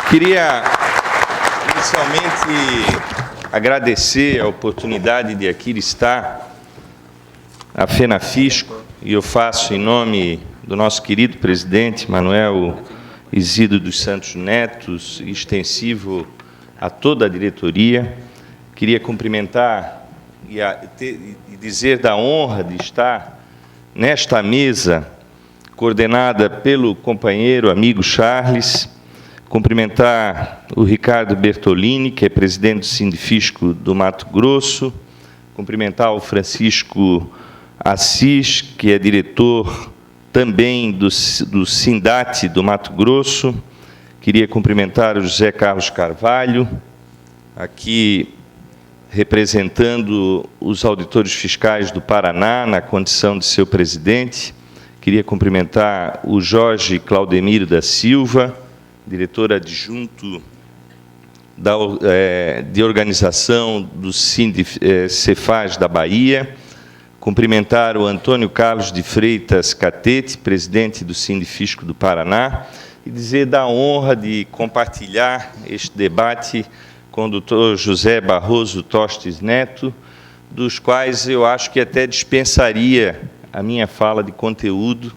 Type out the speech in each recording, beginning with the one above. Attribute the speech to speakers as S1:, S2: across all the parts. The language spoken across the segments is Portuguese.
S1: Queria inicialmente agradecer a oportunidade de aqui estar a FENAFISCO, e eu faço em nome do nosso querido presidente, Manuel Isidro dos Santos Neto, extensivo a toda a diretoria. Queria cumprimentar e dizer da honra de estar nesta mesa, coordenada pelo companheiro, amigo Charles, cumprimentar o Ricardo Bertolini, que é presidente do Sindifisco do Mato Grosso, cumprimentar o Francisco Assis, que é diretor também do Sindate do Mato Grosso. Queria cumprimentar o José Carlos Carvalho, aqui representando os auditores fiscais do Paraná, na condição de seu presidente. Queria cumprimentar o Jorge Claudemiro da Silva, diretor adjunto de organização do Cefaz da Bahia. Cumprimentar o Antônio Carlos de Freitas Catete, presidente do Sindifisco do Paraná, e dizer da honra de compartilhar este debate com o doutor José Barroso Tostes Neto, dos quais eu acho que até dispensaria a minha fala de conteúdo,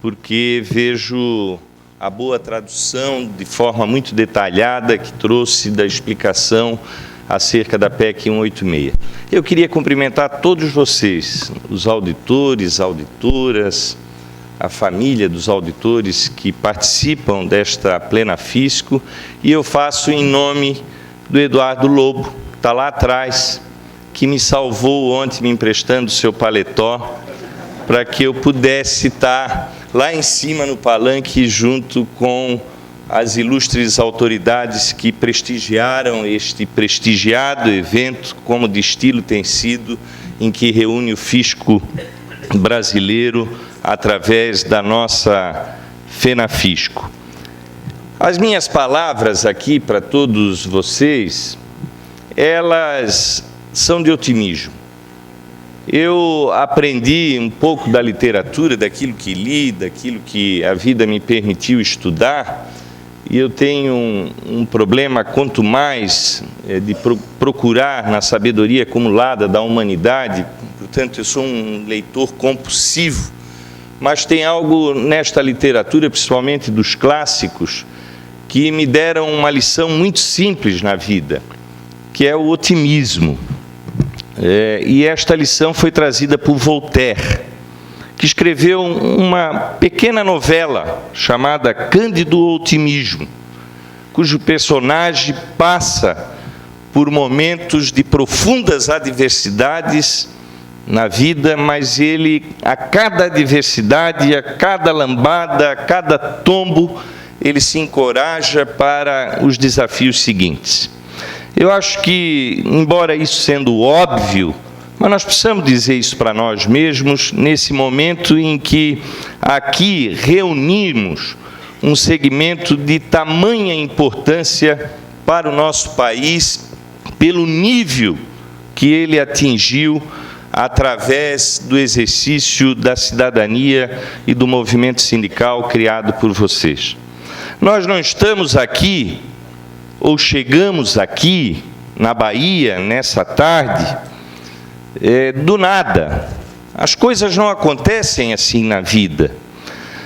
S1: porque vejo a boa tradução de forma muito detalhada que trouxe da explicação acerca da PEC 186. Eu queria cumprimentar todos vocês, os auditores, auditoras, a família dos auditores que participam desta FENAFISCO, e eu faço em nome do Eduardo Lobo, que está lá atrás, que me salvou ontem me emprestando o seu paletó, para que eu pudesse estar lá em cima no palanque junto com as ilustres autoridades que prestigiaram este prestigiado evento, como de estilo tem sido, em que reúne o fisco brasileiro através da nossa FENAFISCO. As minhas palavras aqui para todos vocês, elas são de otimismo. Eu aprendi um pouco da literatura, daquilo que li, daquilo que a vida me permitiu estudar, e eu tenho um problema, quanto mais de procurar na sabedoria acumulada da humanidade, portanto, eu sou um leitor compulsivo, mas tem algo nesta literatura, principalmente dos clássicos, que me deram uma lição muito simples na vida, que é o otimismo. E esta lição foi trazida por Voltaire, que escreveu uma pequena novela chamada Cândido Otimismo, cujo personagem passa por momentos de profundas adversidades na vida, mas ele, a cada adversidade, a cada lambada, a cada tombo, ele se encoraja para os desafios seguintes. Eu acho que, embora isso sendo óbvio, mas nós precisamos dizer isso para nós mesmos, nesse momento em que aqui reunimos um segmento de tamanha importância para o nosso país, pelo nível que ele atingiu através do exercício da cidadania e do movimento sindical criado por vocês. Nós não estamos aqui, ou chegamos aqui, na Bahia, nessa tarde, do nada. As coisas não acontecem assim na vida.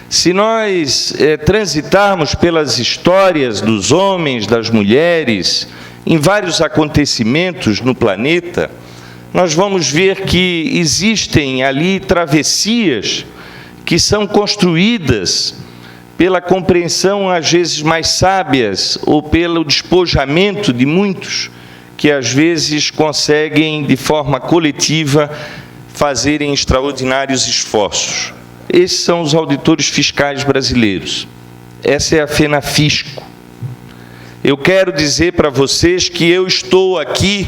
S1: Se nós transitarmos pelas histórias dos homens, das mulheres, em vários acontecimentos no planeta, nós vamos ver que existem ali travessias que são construídas pela compreensão, às vezes, mais sábias, ou pelo despojamento de muitos, que, às vezes, conseguem, de forma coletiva, fazerem extraordinários esforços. Esses são os auditores fiscais brasileiros. Essa é a FENAFISCO. Eu quero dizer para vocês que eu estou aqui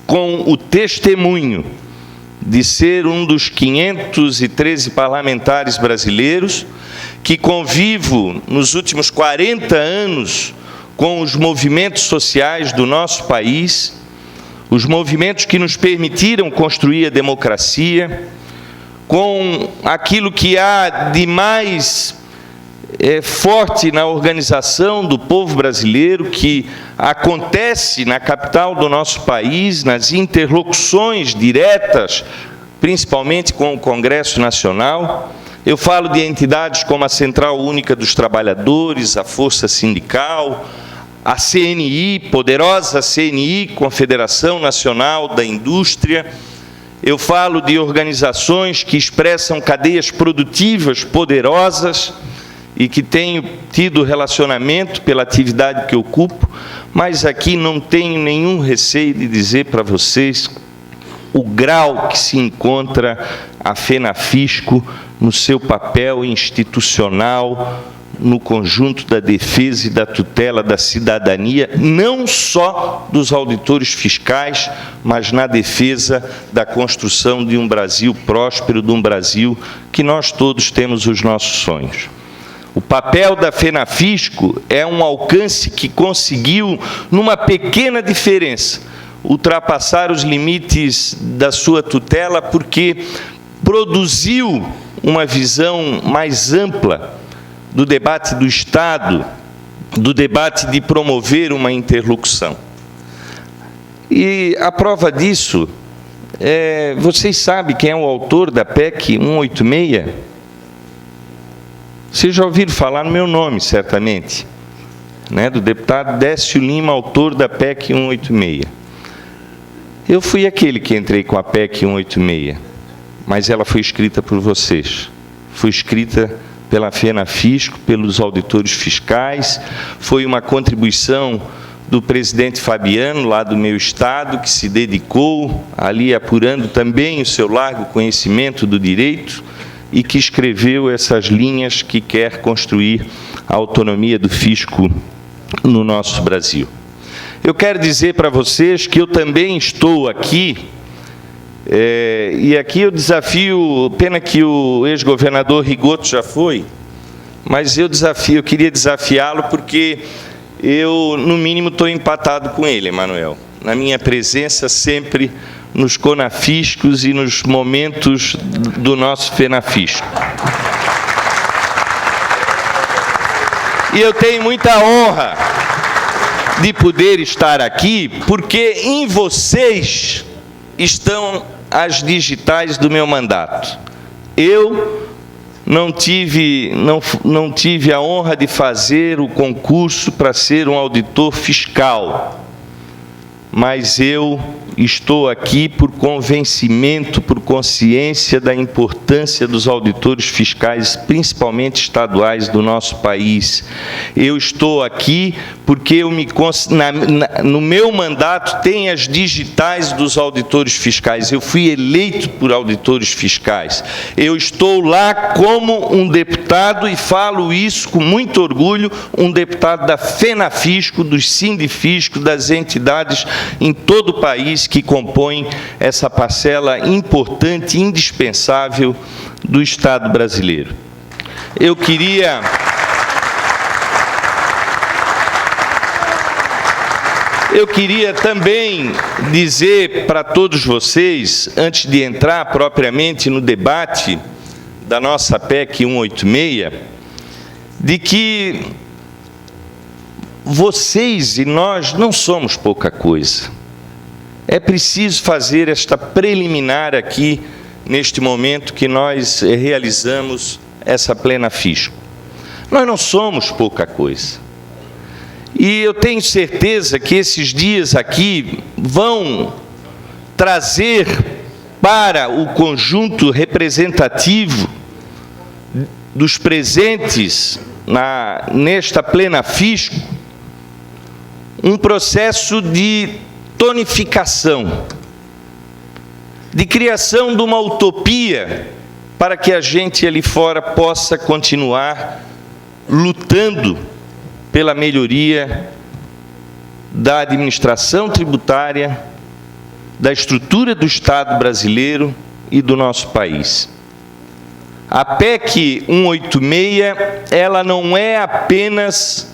S1: com o testemunho de ser um dos 513 parlamentares brasileiros que convivo nos últimos 40 anos com os movimentos sociais do nosso país, os movimentos que nos permitiram construir a democracia, com aquilo que há de mais forte na organização do povo brasileiro, que acontece na capital do nosso país, nas interlocuções diretas, principalmente com o Congresso Nacional. Eu falo de entidades como a Central Única dos Trabalhadores, a Força Sindical, a CNI, poderosa CNI, Confederação Nacional da Indústria. Eu falo de organizações que expressam cadeias produtivas poderosas e que tenho tido relacionamento pela atividade que ocupo, mas aqui não tenho nenhum receio de dizer para vocês o grau que se encontra a FENAFISCO no seu papel institucional, no conjunto da defesa e da tutela da cidadania, não só dos auditores fiscais, mas na defesa da construção de um Brasil próspero, de um Brasil que nós todos temos os nossos sonhos. O papel da FENAFISCO é um alcance que conseguiu, numa pequena diferença, ultrapassar os limites da sua tutela, porque produziu uma visão mais ampla do debate do Estado, do debate de promover uma interlocução. E a prova disso, vocês sabem quem é o autor da PEC 186? Vocês já ouviram falar no meu nome, certamente, né? Do deputado Décio Lima, autor da PEC 186. Eu fui aquele que entrei com a PEC 186, mas ela foi escrita por vocês. Foi escrita pela FENAFISCO, pelos auditores fiscais, foi uma contribuição do presidente Fabiano, lá do meu estado, que se dedicou ali apurando também o seu largo conhecimento do direito e que escreveu essas linhas que quer construir a autonomia do fisco no nosso Brasil. Eu quero dizer para vocês que eu também estou aqui, e aqui eu desafio, pena que o ex-governador Rigoto já foi, mas eu queria desafiá-lo porque eu, no mínimo, estou empatado com ele, Emanuel. Na minha presença sempre nos CONAFISCOS e nos momentos do nosso FENAFISCO. E eu tenho muita honra de poder estar aqui, porque em vocês estão as digitais do meu mandato. Eu não tive a honra de fazer o concurso para ser um auditor fiscal, mas eu estou aqui por convencimento, por consciência da importância dos auditores fiscais, principalmente estaduais do nosso país. Eu estou aqui porque no meu mandato tem as digitais dos auditores fiscais. Eu fui eleito por auditores fiscais. Eu estou lá como um deputado, e falo isso com muito orgulho, um deputado da FENAFISCO, dos Sindifisco, das entidades em todo o país que compõem essa parcela importante e indispensável do Estado brasileiro. Eu queria também dizer para todos vocês, antes de entrar propriamente no debate da nossa PEC 186, de que vocês e nós não somos pouca coisa. É preciso fazer esta preliminar aqui, neste momento que nós realizamos essa FENAFISCO. Nós não somos pouca coisa. E eu tenho certeza que esses dias aqui vão trazer para o conjunto representativo dos presentes nesta FENAFISCO um processo de tonificação, de criação de uma utopia para que a gente ali fora possa continuar lutando pela melhoria da administração tributária, da estrutura do Estado brasileiro e do nosso país. A PEC 186, ela não é apenas,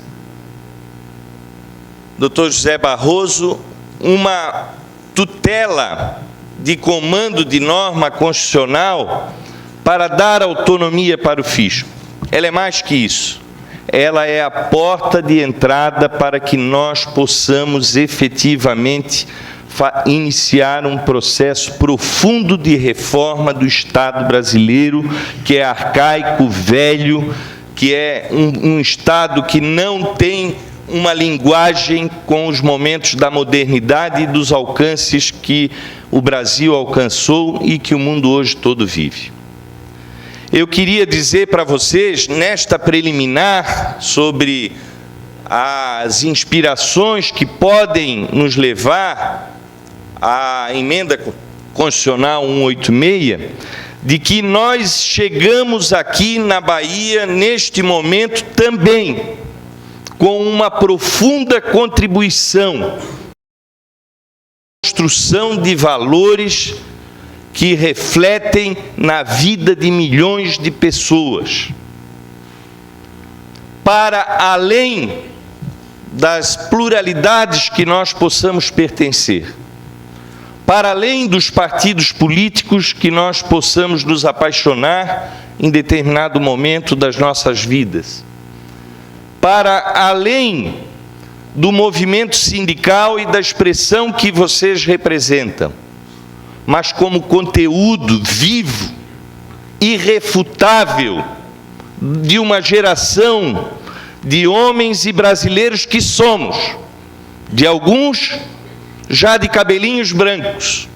S1: Dr. José Barroso, uma tutela de comando de norma constitucional para dar autonomia para o fisco. Ela é mais que isso. ela é a porta de entrada para que nós possamos efetivamente iniciar um processo profundo de reforma do Estado brasileiro, que é arcaico, velho, que é um Estado que não tem uma linguagem com os momentos da modernidade e dos alcances que o Brasil alcançou e que o mundo hoje todo vive. Eu queria dizer para vocês, nesta preliminar, sobre as inspirações que podem nos levar à emenda constitucional 186, de que nós chegamos aqui na Bahia, neste momento, também com uma profunda contribuição, construção de valores que refletem na vida de milhões de pessoas, para além das pluralidades que nós possamos pertencer, para além dos partidos políticos que nós possamos nos apaixonar em determinado momento das nossas vidas, para além do movimento sindical e da expressão que vocês representam, mas como conteúdo vivo, irrefutável, de uma geração de homens e brasileiros que somos, de alguns já de cabelinhos brancos,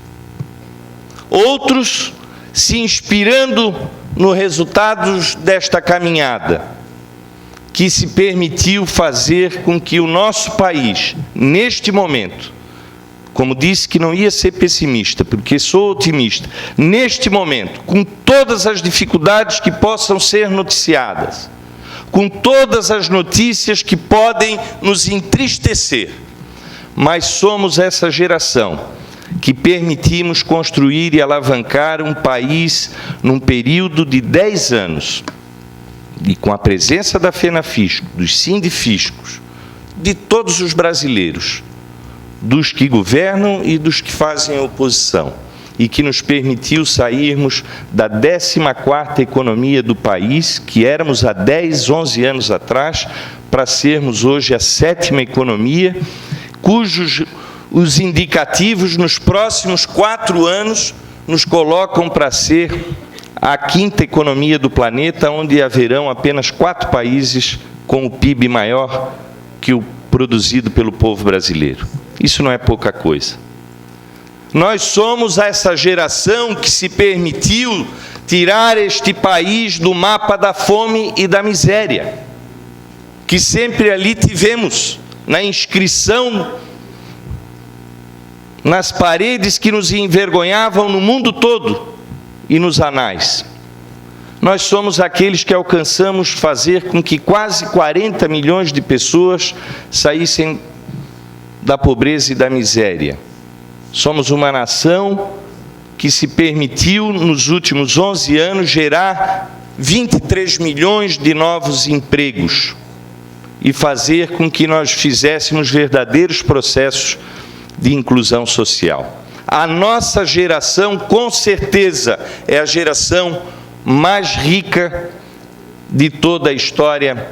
S1: outros se inspirando nos resultados desta caminhada, que se permitiu fazer com que o nosso país, neste momento, como disse que não ia ser pessimista, porque sou otimista, neste momento, com todas as dificuldades que possam ser noticiadas, com todas as notícias que podem nos entristecer, mas somos essa geração que permitimos construir e alavancar um país num período de 10 anos, e com a presença da FENAFISCO, dos sindifiscos, de todos os brasileiros, dos que governam e dos que fazem oposição, e que nos permitiu sairmos da 14ª economia do país, que éramos há 10, 11 anos atrás, para sermos hoje a 7ª economia, cujos os indicativos nos próximos 4 anos nos colocam para ser a 5ª economia do planeta, onde haverão apenas 4 países com o PIB maior que o produzido pelo povo brasileiro. Isso não é pouca coisa. Nós somos essa geração que se permitiu tirar este país do mapa da fome e da miséria, que sempre ali tivemos na inscrição nas paredes que nos envergonhavam no mundo todo e nos anais. Nós somos aqueles que alcançamos fazer com que quase 40 milhões de pessoas saíssem da pobreza e da miséria. Somos uma nação que se permitiu, nos últimos 11 anos, gerar 23 milhões de novos empregos e fazer com que nós fizéssemos verdadeiros processos de inclusão social. A nossa geração, com certeza, é a geração mais rica de toda a história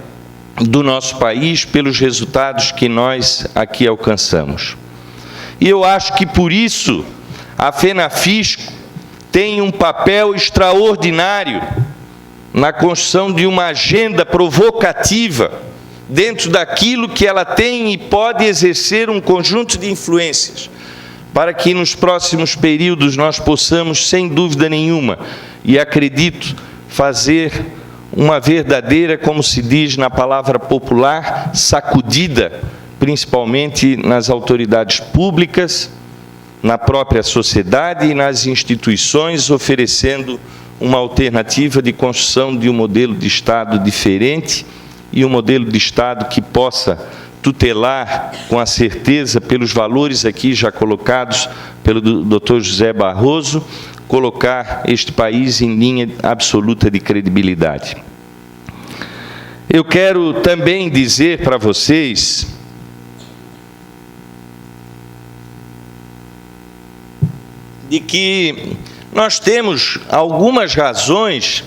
S1: do nosso país, pelos resultados que nós aqui alcançamos. E eu acho que, por isso, a FENAFISCO tem um papel extraordinário na construção de uma agenda provocativa, dentro daquilo que ela tem e pode exercer um conjunto de influências, para que nos próximos períodos nós possamos, sem dúvida nenhuma, e acredito, fazer uma verdadeira, como se diz na palavra popular, sacudida, principalmente nas autoridades públicas, na própria sociedade e nas instituições, oferecendo uma alternativa de construção de um modelo de Estado diferente e um modelo de Estado que possa tutelar, com a certeza, pelos valores aqui já colocados pelo Dr. José Barroso, colocar este país em linha absoluta de credibilidade. Eu quero também dizer para vocês de que nós temos algumas razões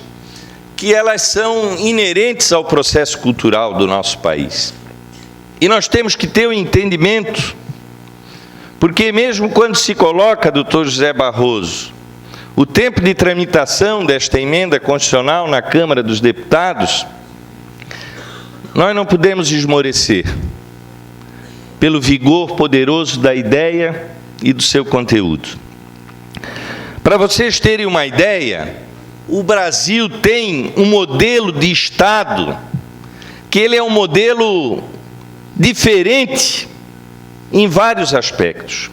S1: que elas são inerentes ao processo cultural do nosso país. E nós temos que ter o entendimento, porque mesmo quando se coloca, doutor José Barroso, o tempo de tramitação desta emenda constitucional na Câmara dos Deputados, nós não podemos esmorecer pelo vigor poderoso da ideia e do seu conteúdo. Para vocês terem uma ideia, o Brasil tem um modelo de Estado que ele é um modelo diferente em vários aspectos.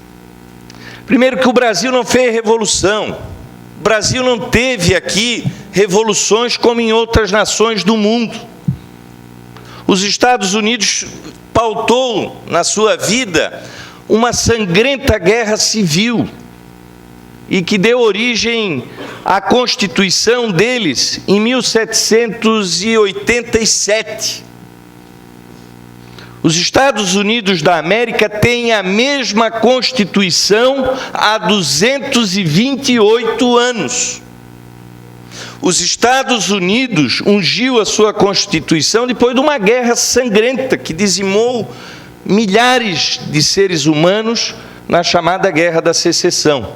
S1: Primeiro, que o Brasil não fez revolução. O Brasil não teve aqui revoluções como em outras nações do mundo. Os Estados Unidos pautou na sua vida uma sangrenta guerra civil e que deu origem à Constituição deles em 1787. Os Estados Unidos da América têm a mesma Constituição há 228 anos. Os Estados Unidos ungiu a sua Constituição depois de uma guerra sangrenta que dizimou milhares de seres humanos na chamada Guerra da Secessão.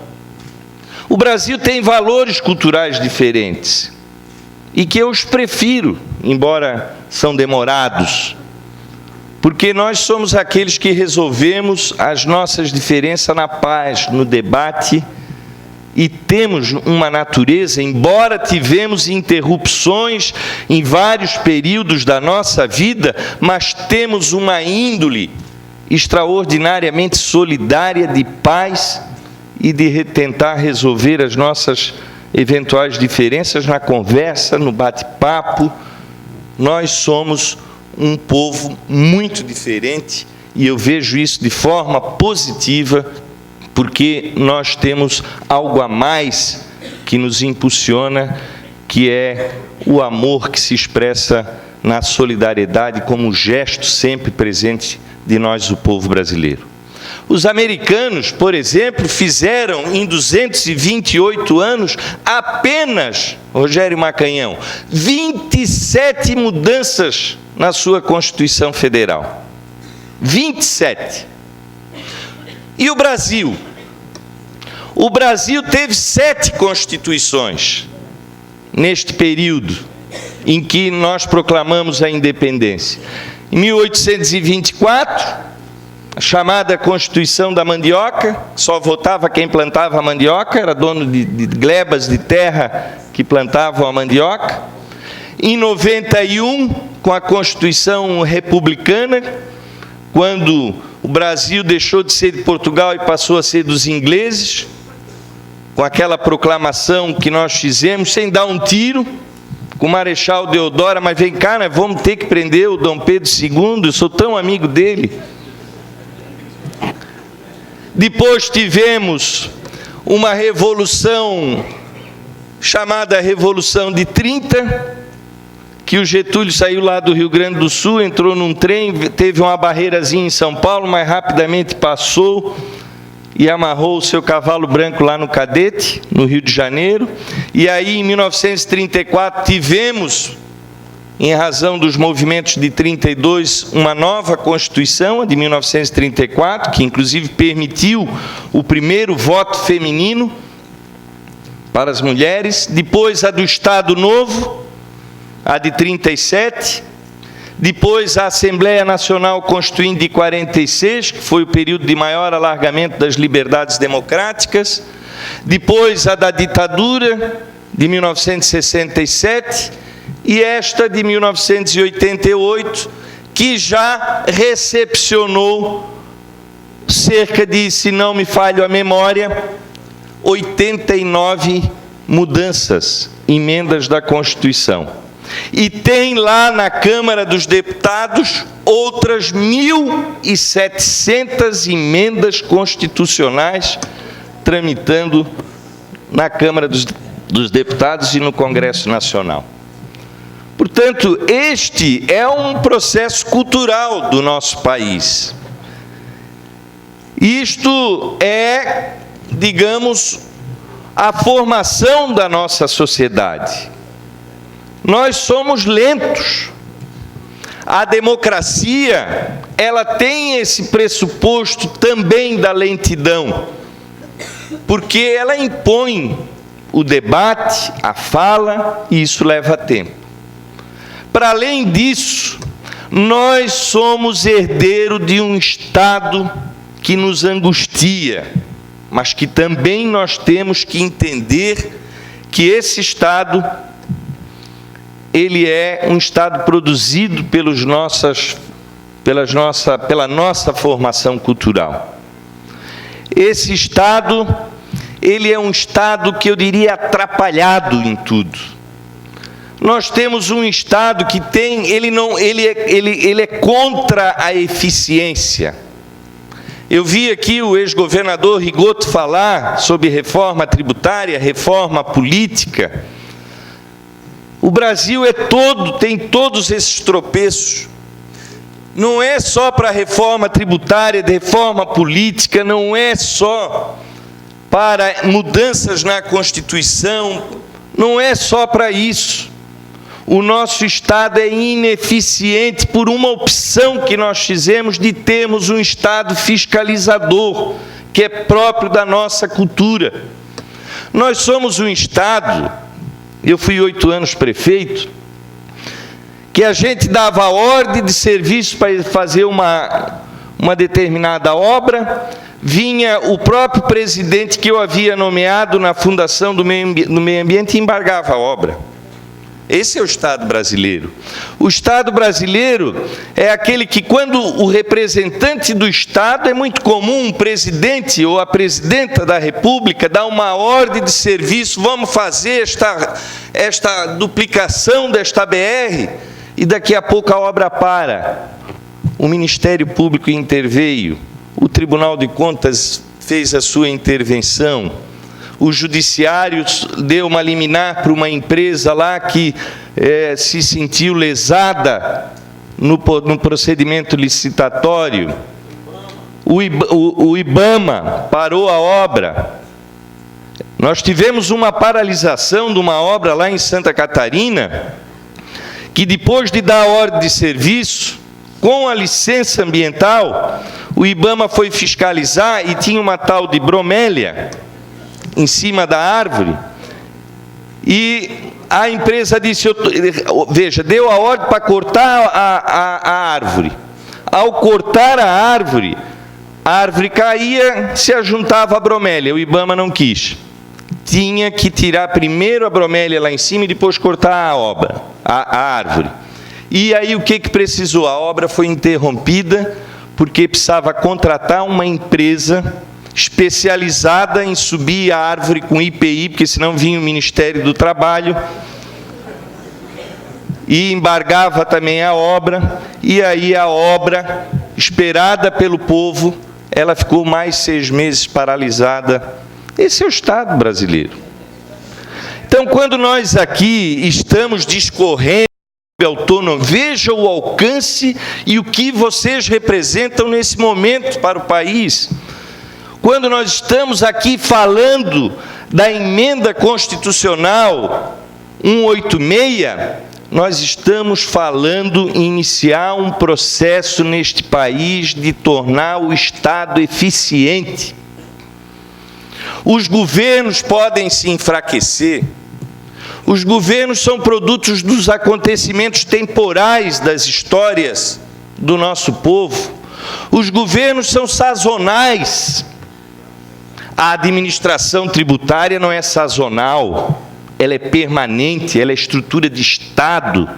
S1: O Brasil tem valores culturais diferentes e que eu os prefiro, embora são demorados, porque nós somos aqueles que resolvemos as nossas diferenças na paz, no debate, e temos uma natureza, embora tivemos interrupções em vários períodos da nossa vida, mas temos uma índole extraordinariamente solidária de paz e de tentar resolver as nossas eventuais diferenças na conversa, no bate-papo. Nós somos um povo muito diferente e eu vejo isso de forma positiva, porque nós temos algo a mais que nos impulsiona, que é o amor que se expressa na solidariedade como gesto sempre presente de nós, o povo brasileiro. Os americanos, por exemplo, fizeram em 228 anos apenas, Rogério Macanhão, 27 mudanças na sua Constituição Federal. 27. E o Brasil? O Brasil teve 7 constituições neste período em que nós proclamamos a independência. Em 1824, a chamada Constituição da Mandioca, só votava quem plantava a mandioca, era dono de glebas de terra que plantavam a mandioca. Em 91, com a Constituição Republicana, quando o Brasil deixou de ser de Portugal e passou a ser dos ingleses, com aquela proclamação que nós fizemos, sem dar um tiro, com o Marechal Deodoro, mas vem cá, nós vamos ter que prender o Dom Pedro II, eu sou tão amigo dele. Depois tivemos uma revolução chamada Revolução de 30, que o Getúlio saiu lá do Rio Grande do Sul, entrou num trem, teve uma barreirazinha em São Paulo, mas rapidamente passou e amarrou o seu cavalo branco lá no Cadete, no Rio de Janeiro. E aí, em 1934, tivemos, em razão dos movimentos de 32, uma nova Constituição, a de 1934, que inclusive permitiu o primeiro voto feminino para as mulheres. Depois, a do Estado Novo, a de 37, depois a Assembleia Nacional Constituinte de 46, que foi o período de maior alargamento das liberdades democráticas, depois a da ditadura, de 1967, e esta de 1988, que já recepcionou cerca de, se não me falho a memória, 89 mudanças, emendas da Constituição. E tem lá na Câmara dos Deputados outras 1.700 emendas constitucionais tramitando na Câmara dos Deputados e no Congresso Nacional. Portanto, este é um processo cultural do nosso país. Isto é, digamos, a formação da nossa sociedade. Nós somos lentos. A democracia, ela tem esse pressuposto também da lentidão, porque ela impõe o debate, a fala, e isso leva tempo. Para além disso, nós somos herdeiro de um Estado que nos angustia, mas que também nós temos que entender que esse Estado, ele é um Estado produzido pela nossa formação cultural. Esse Estado, ele é um Estado que eu diria atrapalhado em tudo. Nós temos um Estado que ele é contra a eficiência. Eu vi aqui o ex-governador Rigoto falar sobre reforma tributária, reforma política. O Brasil tem todos esses tropeços. Não é só para a reforma tributária, reforma política, não é só para mudanças na Constituição, não é só para isso. O nosso Estado é ineficiente por uma opção que nós fizemos de termos um Estado fiscalizador, que é próprio da nossa cultura. Nós somos um Estado, eu fui 8 anos prefeito, que a gente dava ordem de serviço para fazer uma determinada obra, vinha o próprio presidente que eu havia nomeado na Fundação do Meio Ambiente e embargava a obra. Esse é o Estado brasileiro. O Estado brasileiro é aquele que, quando o representante do Estado, é muito comum um presidente ou a presidenta da República dar uma ordem de serviço, vamos fazer esta duplicação desta BR, e daqui a pouco a obra para. O Ministério Público interveio, o Tribunal de Contas fez a sua intervenção, o Judiciário deu uma liminar para uma empresa lá que se sentiu lesada no procedimento licitatório. O IBAMA parou a obra. Nós tivemos uma paralisação de uma obra lá em Santa Catarina, que depois de dar a ordem de serviço, com a licença ambiental, o IBAMA foi fiscalizar e tinha uma tal de bromélia em cima da árvore, e a empresa disse, veja, deu a ordem para cortar a árvore. Ao cortar a árvore caía, se ajuntava a bromélia, o IBAMA não quis. Tinha que tirar primeiro a bromélia lá em cima e depois cortar a árvore. E aí o que precisou? A obra foi interrompida, porque precisava contratar uma empresa especializada em subir a árvore com IPI, porque senão vinha o Ministério do Trabalho e embargava também a obra, e aí a obra, esperada pelo povo, ela ficou mais 6 meses paralisada. Esse é o Estado brasileiro. Então, quando nós aqui estamos discorrendo sobre autonomia, veja o alcance e o que vocês representam nesse momento para o país. Quando nós estamos aqui falando da emenda constitucional 186, nós estamos falando em iniciar um processo neste país de tornar o Estado eficiente. Os governos podem se enfraquecer. Os governos são produtos dos acontecimentos temporais das histórias do nosso povo. Os governos são sazonais. A administração tributária não é sazonal, ela é permanente, ela é estrutura de Estado.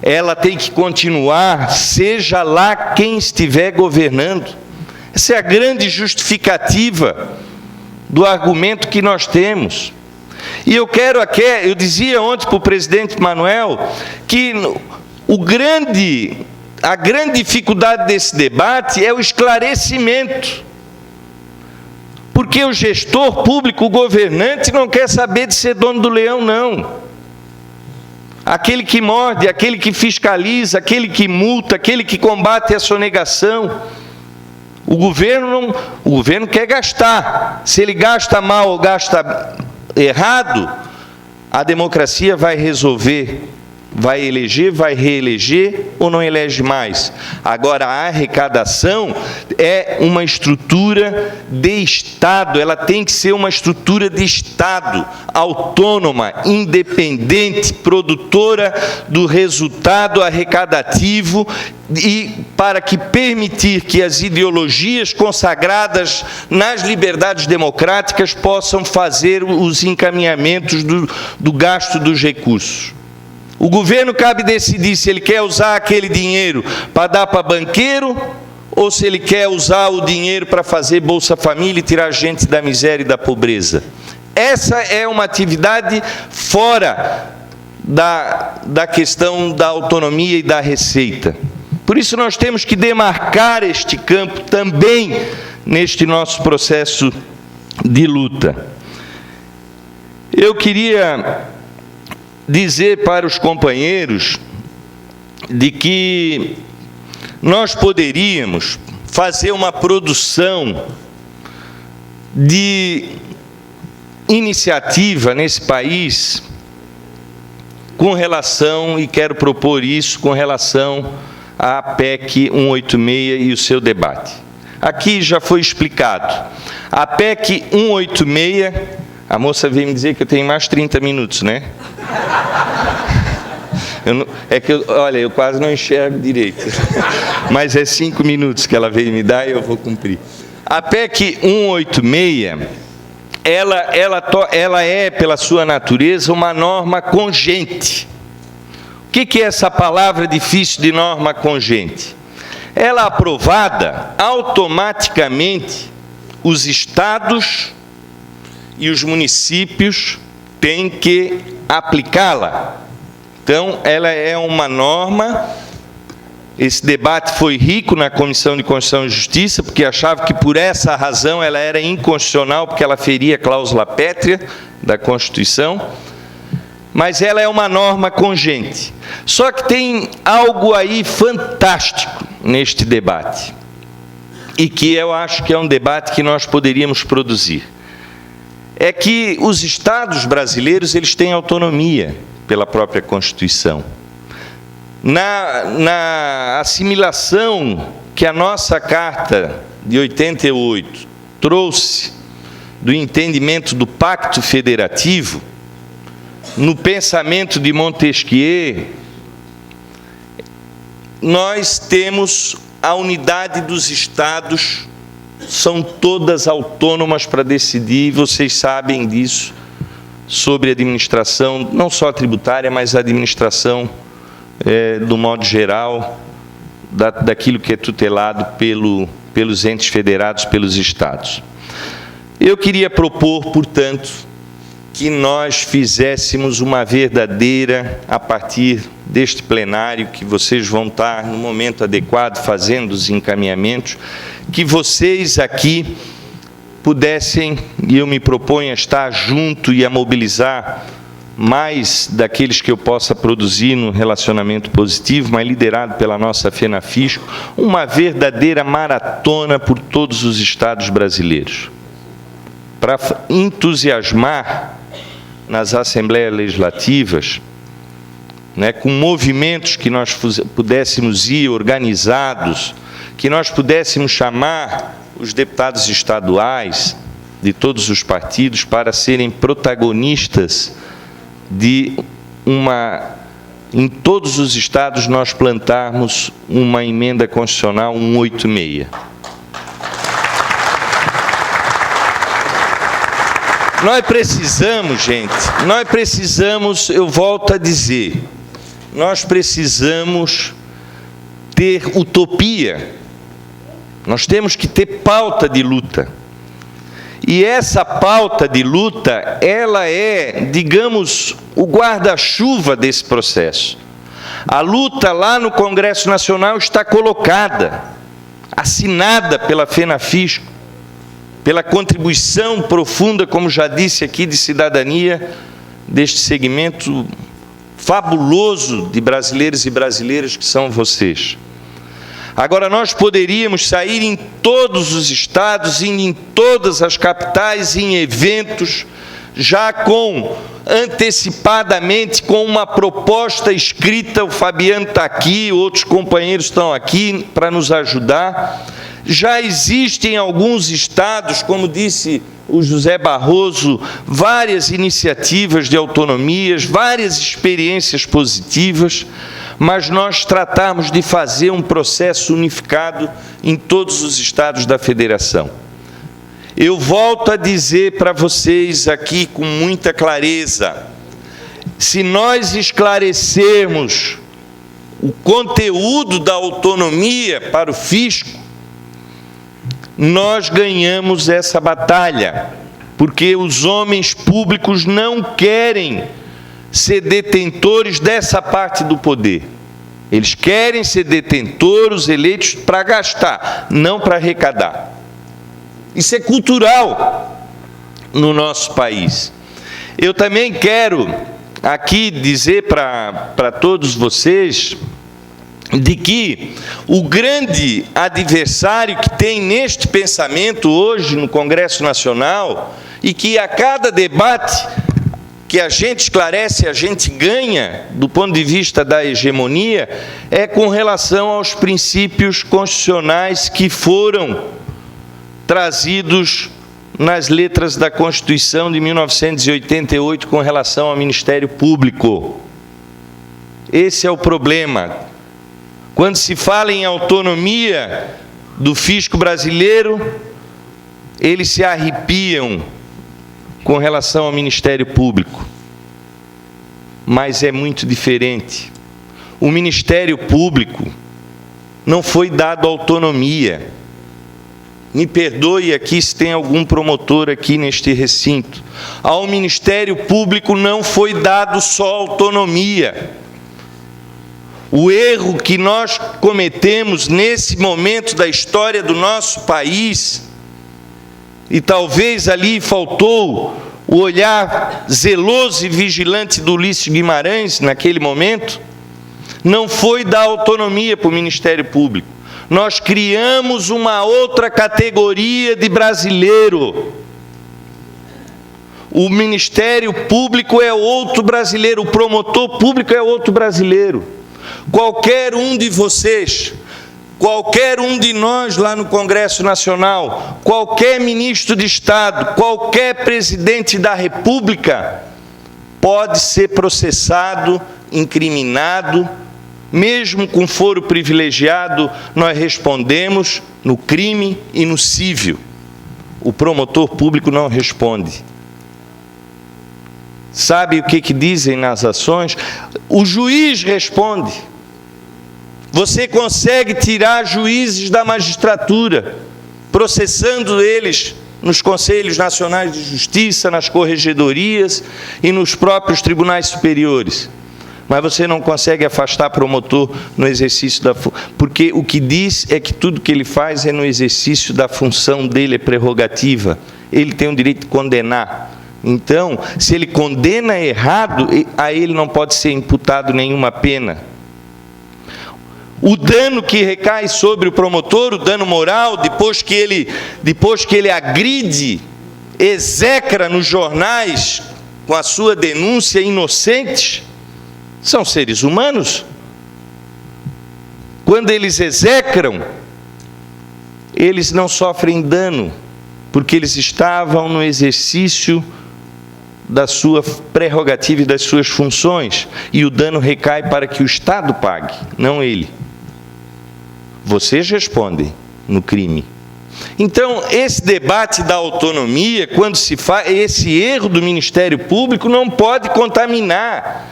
S1: Ela tem que continuar, seja lá quem estiver governando. Essa é a grande justificativa do argumento que nós temos. E eu dizia ontem para o presidente Manuel que a grande dificuldade desse debate é o esclarecimento. Porque o gestor público, o governante, não quer saber de ser dono do leão, não. Aquele que morde, aquele que fiscaliza, aquele que multa, aquele que combate a sonegação. O governo quer gastar. Se ele gasta mal ou gasta errado, a democracia vai resolver, vai eleger, vai reeleger ou não elege mais. Agora, a arrecadação é uma estrutura de Estado, ela tem que ser uma estrutura de Estado, autônoma, independente, produtora do resultado arrecadativo, e para que permitir que as ideologias consagradas nas liberdades democráticas possam fazer os encaminhamentos do gasto dos recursos. O governo cabe decidir se ele quer usar aquele dinheiro para dar para banqueiro ou se ele quer usar o dinheiro para fazer Bolsa Família e tirar gente da miséria e da pobreza. Essa é uma atividade fora da questão da autonomia e da receita. Por isso nós temos que demarcar este campo também neste nosso processo de luta. Eu queria dizer para os companheiros de que nós poderíamos fazer uma produção de iniciativa nesse país com relação, e quero propor isso, com relação à PEC 186 e o seu debate. Aqui já foi explicado. A PEC 186, a moça veio me dizer que eu tenho mais 30 minutos, né? Olha, eu quase não enxergo direito, mas é 5 minutos que ela veio me dar e eu vou cumprir. A PEC 186, ela é, pela sua natureza, uma norma congente. O que é essa palavra difícil de norma congente? Ela aprovada, automaticamente, os estados e os municípios têm que aplicá-la. Então, ela é uma norma. Esse debate foi rico na Comissão de Constituição e Justiça, porque achava que por essa razão ela era inconstitucional, porque ela feria a cláusula pétrea da Constituição, mas ela é uma norma congente. Só que tem algo aí fantástico neste debate, e que eu acho que é um debate que nós poderíamos produzir. É que os estados brasileiros, eles têm autonomia pela própria Constituição. Na assimilação que a nossa Carta de 88 trouxe do entendimento do Pacto Federativo, no pensamento de Montesquieu, nós temos a unidade dos estados, são todas autônomas para decidir, vocês sabem disso, sobre a administração, não só tributária, mas a administração, do modo geral, daquilo que é tutelado pelos entes federados, pelos estados. Eu queria propor, portanto, que nós fizéssemos uma verdadeira, a partir deste plenário, que vocês vão estar, no momento adequado, fazendo os encaminhamentos, que vocês aqui pudessem, e eu me proponho a estar junto e a mobilizar mais daqueles que eu possa produzir no relacionamento positivo, mas liderado pela nossa FENAFISCO, uma verdadeira maratona por todos os estados brasileiros, para entusiasmar nas assembleias legislativas, com movimentos que nós pudéssemos ir organizados, que nós pudéssemos chamar os deputados estaduais de todos os partidos para serem protagonistas em todos os estados nós plantarmos uma emenda constitucional 186. Nós precisamos, gente, eu volto a dizer, nós precisamos ter utopia, nós temos que ter pauta de luta. E essa pauta de luta, ela é, digamos, o guarda-chuva desse processo. A luta lá no Congresso Nacional está colocada, assinada pela FENAFISCO, pela contribuição profunda, como já disse aqui, de cidadania, deste segmento fabuloso de brasileiros e brasileiras que são vocês. Agora, nós poderíamos sair em todos os estados, em todas as capitais, em eventos, já com antecipadamente com uma proposta escrita. O Fabiano está aqui, outros companheiros estão aqui para nos ajudar. Já existem em alguns estados, como disse o José Barroso, várias iniciativas de autonomias, várias experiências positivas, mas nós tratamos de fazer um processo unificado em todos os estados da federação. Eu volto a dizer para vocês aqui com muita clareza, se nós esclarecermos o conteúdo da autonomia para o fisco, nós ganhamos essa batalha, porque os homens públicos não querem ser detentores dessa parte do poder. Eles querem ser detentores eleitos para gastar, não para arrecadar. Isso é cultural no nosso país. Eu também quero aqui dizer para todos vocês de que o grande adversário que tem neste pensamento hoje no Congresso Nacional, e que a cada debate que a gente esclarece, a gente ganha do ponto de vista da hegemonia, é com relação aos princípios constitucionais que foram trazidos nas letras da Constituição de 1988 com relação ao Ministério Público. Esse é o problema. Quando se fala em autonomia do fisco brasileiro, eles se arrepiam com relação ao Ministério Público. Mas é muito diferente. O Ministério Público não foi dado autonomia. Me perdoe aqui se tem algum promotor aqui neste recinto. Ao Ministério Público não foi dado só autonomia. O erro que nós cometemos nesse momento da história do nosso país, e talvez ali faltou o olhar zeloso e vigilante do Ulisses Guimarães naquele momento, não foi dar autonomia para o Ministério Público. Nós criamos uma outra categoria de brasileiro. O Ministério Público é outro brasileiro, o promotor público é outro brasileiro. Qualquer um de vocês, qualquer um de nós lá no Congresso Nacional, qualquer ministro de Estado, qualquer presidente da República, pode ser processado, incriminado. Mesmo com foro privilegiado, nós respondemos no crime e no cívil. O promotor público não responde. Sabe o que dizem nas ações? O juiz responde. Você consegue tirar juízes da magistratura, processando eles nos Conselhos Nacionais de Justiça, nas corregedorias e nos próprios tribunais superiores. Mas você não consegue afastar promotor no exercício da função, porque o que diz é que tudo que ele faz é no exercício da função dele, é prerrogativa. Ele tem o direito de condenar. Então, se ele condena errado, a ele não pode ser imputado nenhuma pena. O dano que recai sobre o promotor, o dano moral, depois que ele agride, execra nos jornais com a sua denúncia inocentes, são seres humanos. Quando eles execram, eles não sofrem dano, porque eles estavam no exercício da sua prerrogativa e das suas funções, e o dano recai para que o Estado pague, não ele. Vocês respondem no crime. Então, esse debate da autonomia, quando se faz, esse erro do Ministério Público não pode contaminar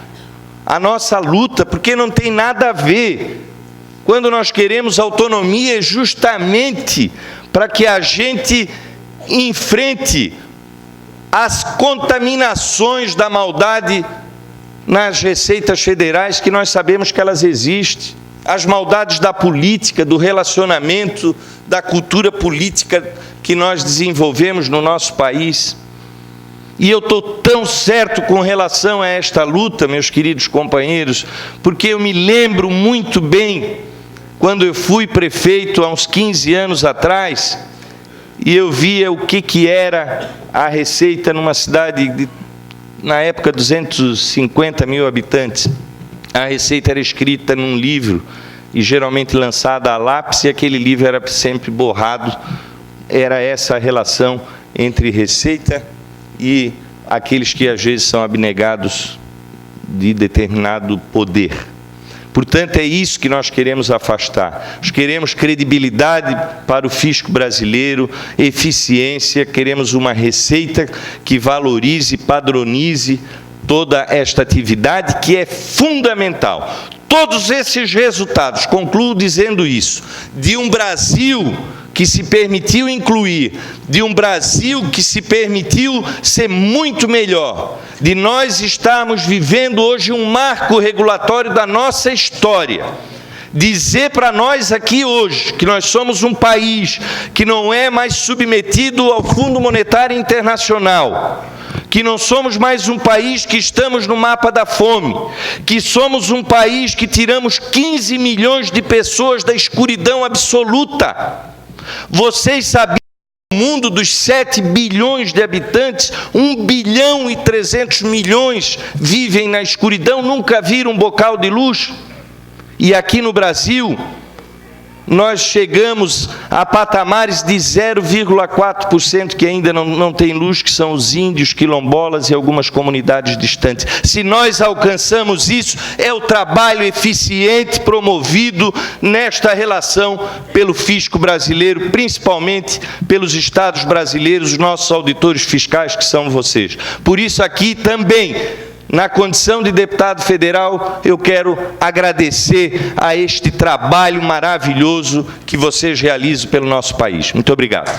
S1: a nossa luta, porque não tem nada a ver. Quando nós queremos autonomia, é justamente para que a gente enfrente as contaminações da maldade nas receitas federais, que nós sabemos que elas existem, as maldades da política, do relacionamento, da cultura política que nós desenvolvemos no nosso país. E eu estou tão certo com relação a esta luta, meus queridos companheiros, porque eu me lembro muito bem, quando eu fui prefeito há uns 15 anos atrás, e eu via o que era a receita numa cidade na época, 250 mil habitantes, a receita era escrita num livro e geralmente lançada a lápis, e aquele livro era sempre borrado. Era essa a relação entre receita e aqueles que às vezes são abnegados de determinado poder. Portanto, é isso que nós queremos afastar. Nós queremos credibilidade para o fisco brasileiro, eficiência, queremos uma receita que valorize, padronize toda esta atividade que é fundamental. Todos esses resultados, concluo dizendo isso, de um Brasil que se permitiu incluir, de um Brasil que se permitiu ser muito melhor, de nós estarmos vivendo hoje um marco regulatório da nossa história. Dizer para nós aqui hoje que nós somos um país que não é mais submetido ao Fundo Monetário Internacional, que não somos mais um país que estamos no mapa da fome, que somos um país que tiramos 15 milhões de pessoas da escuridão absoluta. Vocês sabiam que no mundo dos 7 bilhões de habitantes, 1 bilhão e 300 milhões vivem na escuridão, nunca viram um bocal de luz? E aqui no Brasil, nós chegamos a patamares de 0,4% que ainda não tem luz, que são os índios, quilombolas e algumas comunidades distantes. Se nós alcançamos isso, é o trabalho eficiente promovido nesta relação pelo fisco brasileiro, principalmente pelos estados brasileiros, os nossos auditores fiscais, que são vocês. Por isso aqui também, na condição de deputado federal, eu quero agradecer a este trabalho maravilhoso que vocês realizam pelo nosso país. Muito obrigado.